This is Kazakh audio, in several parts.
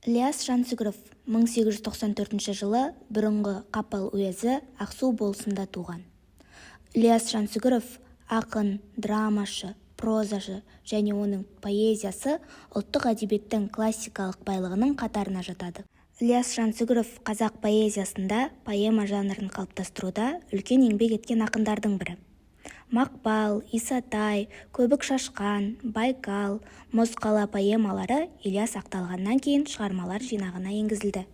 Ілияс Жансүгіров 1894 жылы бұрынғы Қапал уезі Ақсу болысында туған. Ілияс Жансүгіров ақын, драмашы, прозашы және оның поэзиясы ұлттық әдебиеттің классикалық байлығының қатарына жатады. Ілияс Жансүгіров қазақ поэзиясында поэма жанрын қалыптастыруда үлкен еңбек еткен ақындардың бірі. Мақпал, Исатай, Көбік шашқан, Байкал, Мұз қала поэмалары Ілияс ақталғаннан кейін шығармалар жинағына енгізілді.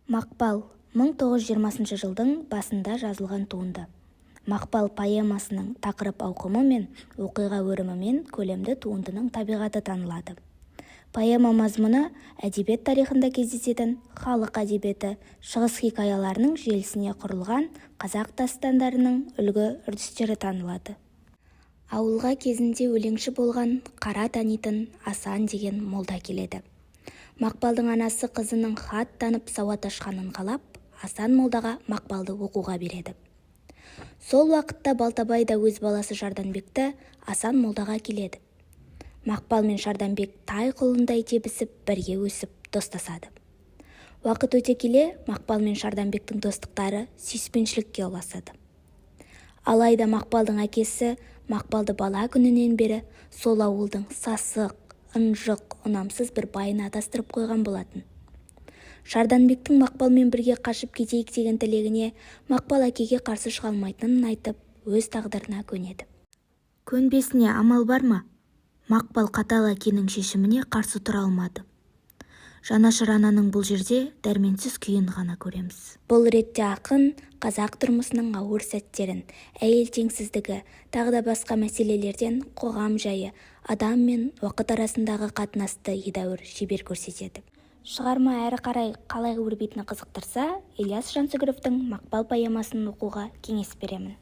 Мақпал 1920 жылдың басында жазылған туынды. Мақпал поэмасының тақырып ауқымы мен оқиға өрімімен көлемді туындының табиғаты танылады. Поэма мазмұны әдебиет тарихында кездесетін халық әдебиеті, шығыс хикаяларының желісіне құрылған қазақ дастандарының үлгі үрдістері танылады. Ауылға кезінде өлеңші болған қара танитын Асан деген молда келеді. Мақпалдың анасы қызының хат танып сауат ашқанын қалап, Асан молдаға Мақпалды оқуға береді. Сол уақытта Балтабай да өз баласы Шарданбекті Асан молдаға келеді. Мақпал мен Шарданбек тай құлындай тебісіп, бірге өсіп, достасады. Уақыт өте келе, Мақпал мен Шарданбектің достықтары сүйіспеншілікке ұласады. Алайда Мақпалдың әкесі Мақпалды бала күнінен бері сол ауылдың сасық, ынжық, ұнамсыз бір байына адастырып қойған болатын. Шарданбектің Мақпалмен бірге қашып кетейік деген тілегіне Мақпал әкеге қарсы шыға алмайтынын айтып, өз тағдырына көнеді. Көнбесіне амал бар ма? Мақпал қатал әкенің шешіміне қарсы тұра алмады. Жанашыр ананың бұл жерде дәрменсіз күйін ғана көреміз. Бұл ретте ақын қазақ тұрмысының ауыр сәттерін, әйел теңсіздігі, тағы да басқа мәселелерден қоғам жайы, адам мен уақыт арасындағы қатынасты едәуір шебер көрсетеді. Шығарма әрі қарай қалай өрбитіні қызықтырса, Ілияс Жансүгіровтің Мақпал поэмасын оқуға кеңес беремін.